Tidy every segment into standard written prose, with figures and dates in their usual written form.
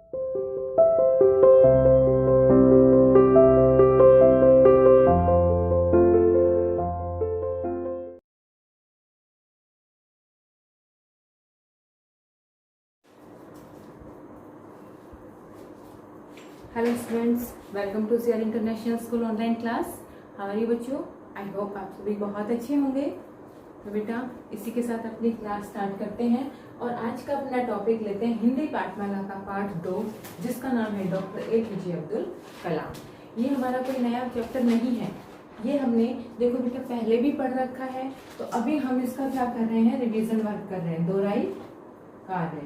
Hello students, welcome to CR international school online class. हमारी बच्चों, I hope आप सभी बहुत अच्छे होंगे। तो बेटा, इसी के साथ अपनी क्लास स्टार्ट करते हैं और आज का अपना टॉपिक लेते हैं हिंदी पाठमाला का पाठ 2, जिसका नाम है डॉक्टर APJ अब्दुल कलाम। ये हमारा कोई नया चैप्टर नहीं है, ये हमने देखो बेटा पहले भी पढ़ रखा है। तो अभी हम इसका क्या कर रहे हैं, रिवीजन वर्क कर रहे हैं, दोहराई कार्य।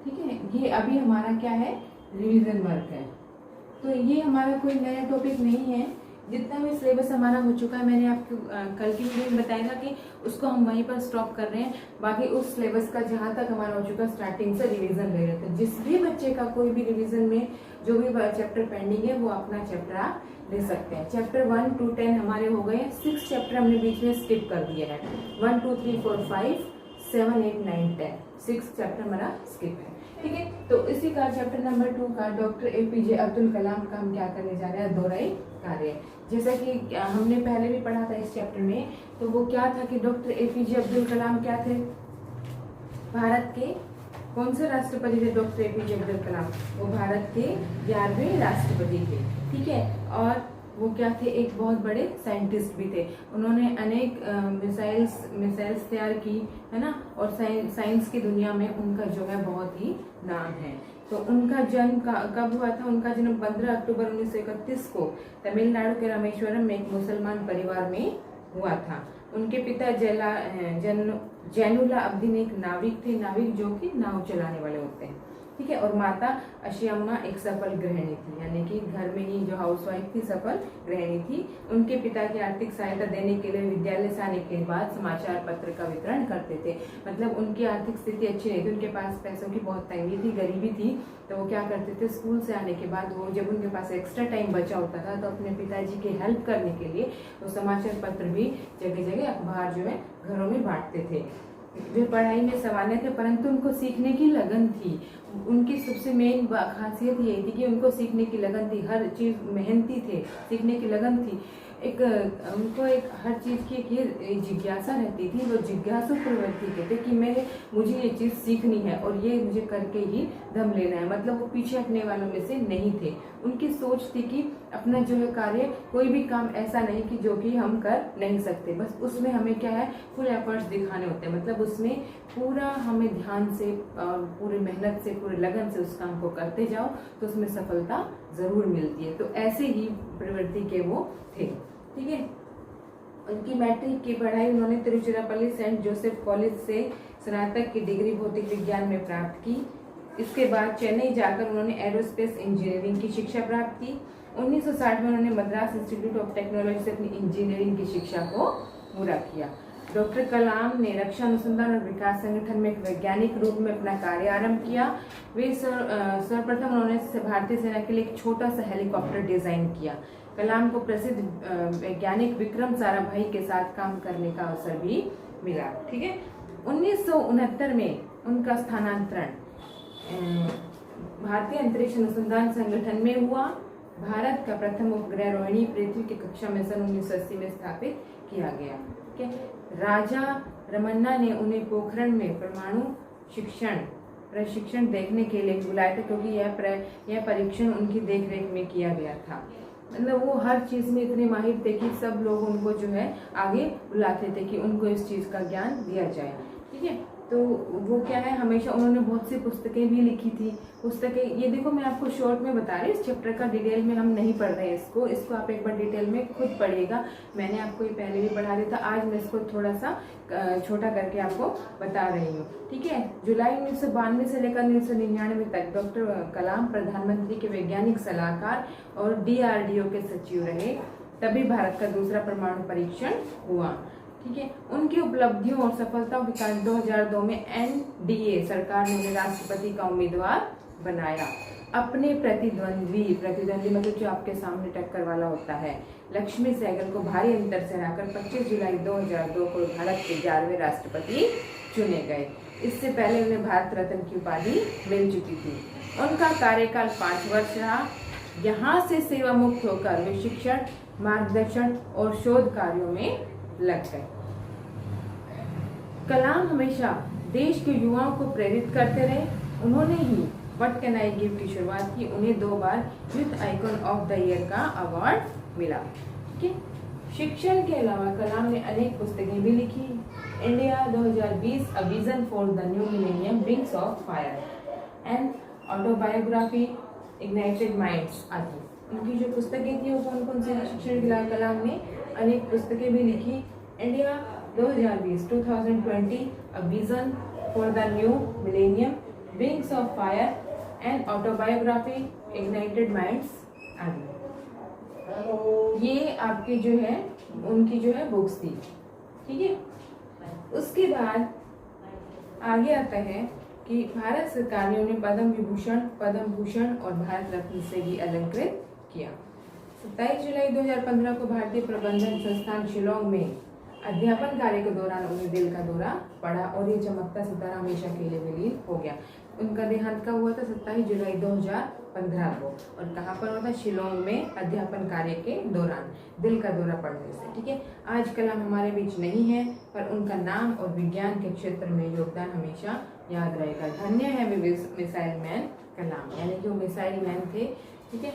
ठीक है, ये अभी हमारा क्या है, रिवीजन वर्क है। तो ये हमारा कोई नया टॉपिक नहीं है। जितना भी सिलेबस हमारा हो चुका है, मैंने आपको कल की वीडियो में बताया था कि उसको हम वहीं पर स्टॉप कर रहे हैं। बाकी उस सिलेबस का जहाँ तक हमारा हो चुका, स्टार्टिंग से रिवीजन ले रहे थे। जिस भी बच्चे का कोई भी रिवीजन में जो भी चैप्टर पेंडिंग है, वो अपना चैप्टर आप ले सकते हैं। चैप्टर 1 to 10 हमारे हो गए। 6 चैप्टर हमने बीच में स्किप कर दिए हैं। 1 2 3 4 5 7 8 9 10 6 चैप्टर हमारा स्किप है। ठीक है, तो इसी का चैप्टर नंबर 2 का डॉक्टर APJ अब्दुल कलाम का हम क्या करने जा रहे हैं, दोहराई कार्य। जैसा कि हमने पहले भी पढ़ा था इस चैप्टर में, तो वो क्या था कि डॉक्टर APJ अब्दुल कलाम क्या थे, भारत के कौन से राष्ट्रपति थे डॉक्टर APJ अब्दुल कलाम? वो भारत के 11वें राष्ट्रपति थे। ठीक है, और वो क्या थे, एक बहुत बड़े साइंटिस्ट भी थे। उन्होंने अनेक मिसाइल्स तैयार की, है ना, और साइंस की दुनिया में उनका जो है बहुत ही नाम है। तो उनका जन्म कब हुआ था? उनका जन्म 15 अक्टूबर 1931 को तमिलनाडु के रामेश्वरम में एक मुसलमान परिवार में हुआ था। उनके पिता जैनुला अब्दीन एक नाविक थे, नाविक जो कि नाव चलाने वाले होते हैं। ठीक है, और माता अशियम्मा एक सफल गृहिणी थी, यानी कि घर में ही जो हाउसवाइफ थी, सफल गृहिणी थी। उनके पिता की आर्थिक सहायता देने के लिए विद्यालय से आने के बाद समाचार पत्र का वितरण करते थे। मतलब उनकी आर्थिक स्थिति अच्छी नहीं थी, उनके पास पैसों की बहुत तंगी थी, गरीबी थी। तो वो क्या करते थे, स्कूल से आने के बाद वो जब उनके पास एक्स्ट्रा टाइम बचा होता था, तो अपने पिताजी की हेल्प करने के लिए वो समाचार पत्र भी जगह जगह अखबार जो है घरों में बांटते थे। वे पढ़ाई में सवाने थे, परंतु उनको सीखने की लगन थी। उनकी सबसे मेन खासियत यही थी कि उनको सीखने की लगन थी, हर चीज मेहनती थे, सीखने की लगन थी। उनको हर चीज की एक जिज्ञासा रहती थी। वो जिज्ञासु प्रवृत्ति के थे कि मुझे ये चीज सीखनी है और ये मुझे करके ही दम लेना है। मतलब वो पीछे हटने वालों में से नहीं थे। उनकी सोच थी कि अपना जो है कार्य, कोई भी काम ऐसा नहीं कि जो कि हम कर नहीं सकते, बस उसमें हमें क्या है, फुल एफर्ट्स दिखाने होते हैं। मतलब उसमें पूरा हमें ध्यान से और पूरी मेहनत से, पूरे लगन से उस काम को करते जाओ, तो उसमें सफलता जरूर मिलती है। तो ऐसे ही प्रवृत्ति के वो थे। ठीक है, उनकी मैट्रिक की पढ़ाई उन्होंने तिरुचिरापल्ली सेंट जोसेफ कॉलेज से स्नातक की डिग्री भौतिक विज्ञान में प्राप्त की। इसके बाद चेन्नई जाकर उन्होंने एरोस्पेस इंजीनियरिंग की शिक्षा प्राप्त की। 1960 में उन्होंने मद्रास इंस्टीट्यूट ऑफ टेक्नोलॉजी से अपनी इंजीनियरिंग की शिक्षा को पूरा किया। डॉक्टर कलाम ने रक्षा अनुसंधान और विकास संगठन में एक वैज्ञानिक रूप में अपना कार्य आरंभ किया। वे सर्वप्रथम उन्होंने भारतीय सेना के लिए एक छोटा सा हेलीकॉप्टर डिजाइन किया। कलाम को प्रसिद्ध वैज्ञानिक विक्रम साराभाई के साथ काम करने का अवसर भी मिला। ठीक है, 1969 में उनका स्थानांतरण भारतीय अंतरिक्ष अनुसंधान संगठन में हुआ। भारत का प्रथम उपग्रह रोहिणी पृथ्वी की कक्षा में सन 1980 में स्थापित किया गया। ठीक है, राजा रमन्ना ने उन्हें पोखरण में परमाणु प्रशिक्षण देखने के लिए बुलाया था, क्योंकि यह परीक्षण उनकी देखरेख में किया गया था। मतलब वो हर चीज में इतने माहिर थे कि सब लोग उनको जो है आगे बुलाते थे कि उनको इस चीज का ज्ञान दिया जाए। ठीक है, तो वो क्या है, हमेशा उन्होंने बहुत सी पुस्तकें भी लिखी थी। पुस्तकें ये देखो, मैं आपको शॉर्ट में बता रही हूँ, इस चैप्टर का डिटेल में हम नहीं पढ़ रहे हैं। इसको आप एक बार डिटेल में खुद पढ़िएगा। मैंने आपको ये पहले भी पढ़ा दिया था, आज मैं इसको थोड़ा सा छोटा करके आपको बता रही हूँ। ठीक है, जुलाई 1992 से लेकर 1999 तक डॉक्टर कलाम प्रधानमंत्री के वैज्ञानिक सलाहकार और DRDO के सचिव रहे। तभी भारत का दूसरा परमाणु परीक्षण हुआ। ठीक है, उनकी उपलब्धियों और सफलताओं के कारण 2002 में NDA सरकार ने उन्हें राष्ट्रपति का उम्मीदवार बनाया। अपने प्रतिद्वंदी मतलब जो आपके सामने टक्कर वाला होता है, लक्ष्मी सहगल को भारी अंतर से हराकर 25 जुलाई 2002 को भारत के 11वें राष्ट्रपति चुने गए। इससे पहले उन्हें भारत रत्न की उपाधि मिल चुकी थी। उनका कार्यकाल 5 वर्ष रहा। यहाँ से सेवा मुक्त होकर वे शिक्षण, मार्गदर्शन और शोध कार्यों में लग गए। कलाम हमेशा देश के युवाओं को प्रेरित करते रहे। उन्होंने ही व्हाट कैन आई गिव की शुरुआत की। उन्हें 2 बार youth icon of the year का अवार्ड मिला। ठीक है। शिक्षण के अलावा कलाम ने अनेक पुस्तकें भी लिखी। India 2020 a vision for the new millennium, wings of fire and autobiography, ignited minds आदि। उनकी जो पुस्तकें थी वो कौन कौन सी? शिक्षण के अलावा कलाम ने अनेक पुस्तकें भी लिखी। India 2020 a vision for the new millennium, wings of fire and autobiography, ignited minds आदि। ये आपकी जो है उनकी जो है बुक्स थी। ठीक है। उसके बाद आगे आता है कि भारत सरकार ने उन्हें पद्म भूषण और भारत रत्न से भी अलंकृत किया। 27 जुलाई 2015 को भारतीय प्रबंधन संस्थान शिलोंग में अध्यापन कार्य के दौरान उन्हें दिल का दौरा पड़ा और ये चमकता सितारा हमेशा के लिए विलीन हो गया। उनका देहांत कब हुआ था? 27 जुलाई 2015 को। और कहाँ पर हुआ था? शिलोंग में अध्यापन कार्य के दौरान दिल का दौरा पड़ने से। ठीक है। आज कलाम हमारे बीच नहीं है, पर उनका नाम और विज्ञान के क्षेत्र में योगदान हमेशा याद रहेगा। धन्य है मिसाइल मैन कलाम, यानी कि वो मिसाइल मैन थे। ठीक है।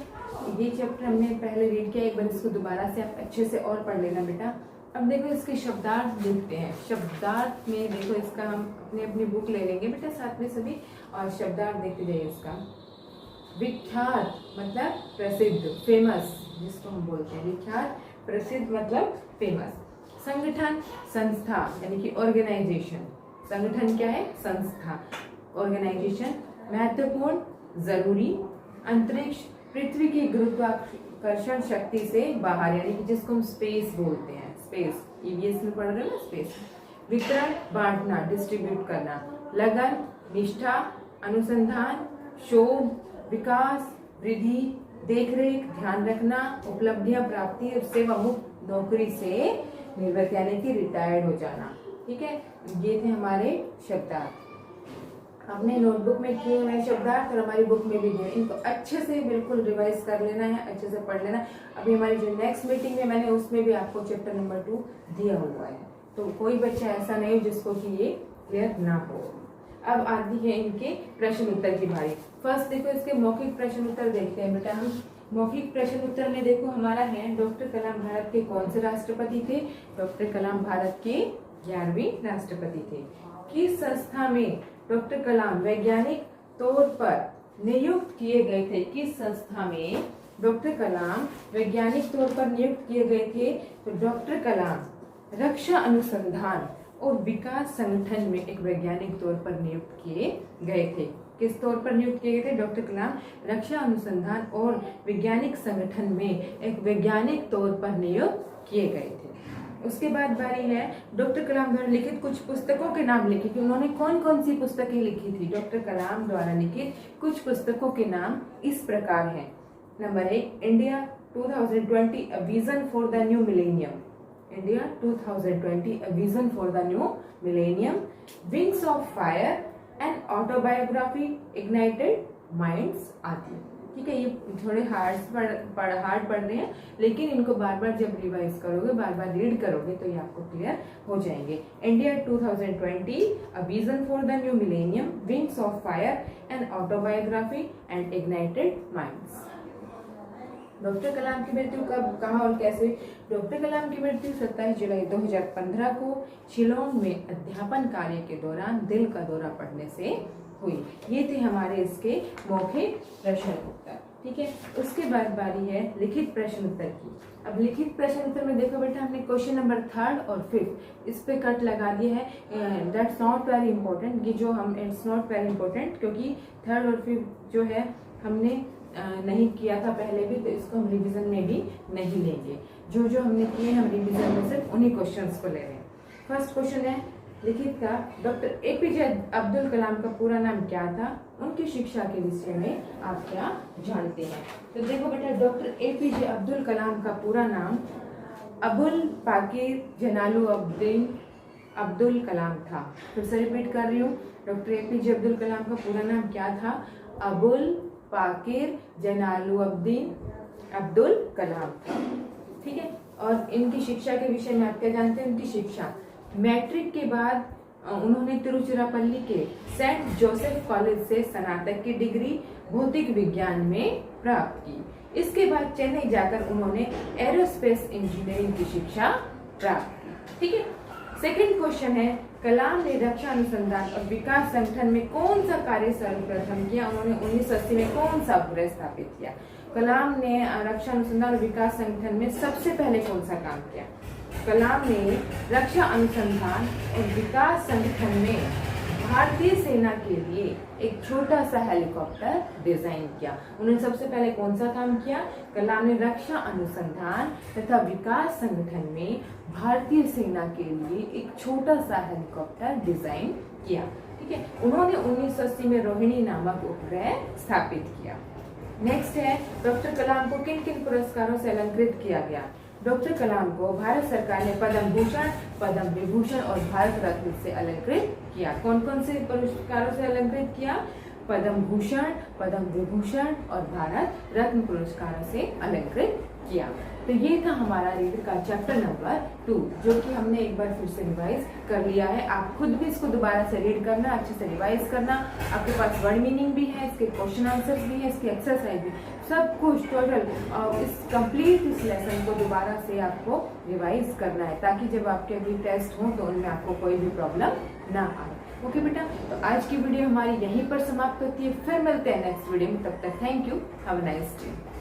ये चैप्टर हमने पहले रीड किया, एक बार इसको दोबारा से आप अच्छे से और पढ़ लेना बेटा। अब देखो इसके शब्दार्थ देखते हैं। शब्दार्थ में देखो इसका हम अपनी बुक ले लेंगे बेटा साथ में सभी, और शब्दार्थ देखते जाइए इसका। विख्यात मतलब प्रसिद्ध, फेमस जिसको हम बोलते हैं। विख्यात, प्रसिद्ध मतलब फेमस। संगठन, संस्था यानी कि ऑर्गेनाइजेशन। संगठन क्या है? संस्था, ऑर्गेनाइजेशन। महत्वपूर्ण, जरूरी। अंतरिक्ष, पृथ्वी की गुरुत्वाकर्षण शक्ति से बाहर, यानी कि जिसको हम स्पेस बोलते हैं। स्पेस, ईवीएस में पढ़ रहे हो ना, स्पेस। वितरण, बांटना, डिस्ट्रीब्यूट करना। लगन, निष्ठा, अनुसंधान, शोध, विकास, वृद्धि, देखरेख, ध्यान रखना, उपलब्धियां प्राप्ति और सेवा मुक्त नौकरी से निवृत्त यानी कि रिटायर्ड हो जाना। ठीक है। ये थे हमारे शब्दार्थ। हमने नोटबुक में किए हुए शब्दार्थ और हमारी बुक में भी दिए। इनको अच्छे से बिल्कुल रिवाइज कर लेना है, अच्छे से पढ़ लेना। अभी हमारी जो नेक्स्ट मीटिंग है मैंने उसमें भी आपको चैप्टर नंबर 2 दिया हुआ है, तो कोई बच्चा ऐसा नहीं जिसको कि ये क्लियर ना हो। अब आती है इनके प्रश्न उत्तर की बारी। फर्स्ट देखो इसके मौखिक प्रश्न उत्तर देखते हैं बेटा हम। मौखिक प्रश्न उत्तर में देखो हमारा है, डॉक्टर कलाम भारत के कौन से राष्ट्रपति थे? डॉक्टर कलाम भारत के 11वें राष्ट्रपति थे। किस संस्था में डॉक्टर कलाम वैज्ञानिक तौर पर नियुक्त किए गए थे? किस संस्था में डॉक्टर कलाम वैज्ञानिक तौर पर नियुक्त किए गए थे? तो डॉक्टर कलाम रक्षा अनुसंधान और विकास संगठन में एक वैज्ञानिक तौर पर नियुक्त किए गए थे। किस तौर पर नियुक्त किए गए थे? डॉक्टर कलाम रक्षा अनुसंधान और वैज्ञानिक संगठन में एक वैज्ञानिक तौर पर नियुक्त किए गए थे। उसके बाद बारी है डॉक्टर कलाम द्वारा लिखित कुछ पुस्तकों के नाम लिखे कि उन्होंने कौन कौन सी पुस्तकें लिखी थी। डॉक्टर कलाम द्वारा लिखित कुछ पुस्तकों के नाम इस प्रकार हैं। Number 1, India 2020 a vision for the new millennium. India 2020 a vision for the new millennium, wings of fire and autobiography, ignited minds आदि। ठीक है। ये थोड़े हार्ड पढ़ रहे हैं, लेकिन इनको बार बार जब रिवाइज करोगे, बार बार रीड करोगे तो ये आपको क्लियर हो जाएंगे। India 2020 a vision for the new millennium, wings of fire and autobiography and ignited minds. Doctor Kalam की मृत्यु कब, कहाँ और कैसे? डॉक्टर कलाम की मृत्यु 27 जुलाई 2015 को शिलोंग में अध्यापन कार्य के दौरान दिल का दौरा पड़ने से हुई। ये थे हमारे इसके मौखिक प्रश्न उत्तर। ठीक है। उसके बाद बारी है लिखित प्रश्न उत्तर की। अब लिखित प्रश्न उत्तर में देखो बेटा हमने क्वेश्चन नंबर 3 और 5 इस पे कट लगा दिया है। That's not very important. ये जो हम इट्स नॉट वेरी इंपॉर्टेंट, क्योंकि 3 और 5 जो है हमने नहीं किया था पहले भी, तो इसको हम रिवीजन में भी नहीं लेंगे। जो जो हमने किए हम रिवीजन में सिर्फ उन्हीं क्वेश्चंस को ले रहे हैं। फर्स्ट क्वेश्चन है लिखित का, डॉक्टर एपीजे अब्दुल कलाम का पूरा नाम क्या था? उनकी शिक्षा के विषय में आप क्या जानते हैं? तो देखो बेटा डॉक्टर एपीजे अब्दुल कलाम का पूरा नाम अबुल पाकिर जलालुद्दीन अब्दुल कलाम था। फिर से रिपीट कर रही हूँ, डॉक्टर एपीजे अब्दुल कलाम का पूरा नाम क्या था? अबुल पाकिर जैनुलब्दीन अब्दुल कलाम था। ठीक है, और इनकी शिक्षा के विषय में आप क्या जानते हैं? उनकी शिक्षा मैट्रिक के बाद उन्होंने तिरुचिरापल्ली के सेंट जोसेफ कॉलेज से स्नातक की डिग्री भौतिक विज्ञान में प्राप्त की। इसके बाद चेन्नई जाकर उन्होंने एरोस्पेस इंजीनियरिंग की शिक्षा प्राप्त की। ठीक है, सेकंड क्वेश्चन है, कलाम ने रक्षा अनुसंधान और विकास संगठन में कौन सा कार्य सर्वप्रथम किया? उन्होंने 1980 में कौन सा उपग्रह स्थापित किया? कलाम ने रक्षा अनुसंधान और विकास संगठन में सबसे पहले कौन सा काम किया? कलाम ने रक्षा अनुसंधान और विकास संगठन में भारतीय सेना के लिए एक छोटा सा हेलीकॉप्टर डिजाइन किया। उन्होंने सबसे पहले कौन सा काम किया? कलाम ने रक्षा अनुसंधान तथा विकास संगठन में भारतीय सेना के लिए एक छोटा सा हेलीकॉप्टर डिजाइन किया। ठीक है, उन्होंने 1980 में रोहिणी नामक उपग्रह स्थापित किया। नेक्स्ट है, डॉक्टर कलाम को किन किन पुरस्कारों से अलंकृत किया गया? डॉक्टर कलाम को भारत सरकार ने पद्म भूषण, पद्म विभूषण और भारत रत्न से अलंकृत किया। कौन कौन से पुरस्कारों से अलंकृत किया? पद्म भूषण, पद्म विभूषण और भारत रत्न पुरस्कारों से अलंकृत किया। तो ये था हमारा रीडर का चैप्टर नंबर 2, जो कि हमने एक बार फिर से रिवाइज कर लिया है। आप खुद भी इसको दोबारा से रीड करना, अच्छे से रिवाइज करना। आपके पास वर्ड मीनिंग भी है, इसके क्वेश्चन आंसर्स भी है, इसकी एक्सरसाइज भी, सब कुछ टोटल इस कंप्लीट इस लेसन को दोबारा से आपको रिवाइज करना है, ताकि जब आपके अभी टेस्ट हो तो उनमें आपको कोई भी प्रॉब्लम ना आए। ओके बेटा, तो आज की वीडियो हमारी यहीं पर समाप्त होती है। फिर मिलते हैं नेक्स्ट वीडियो में, तब तक thank you, have a nice day.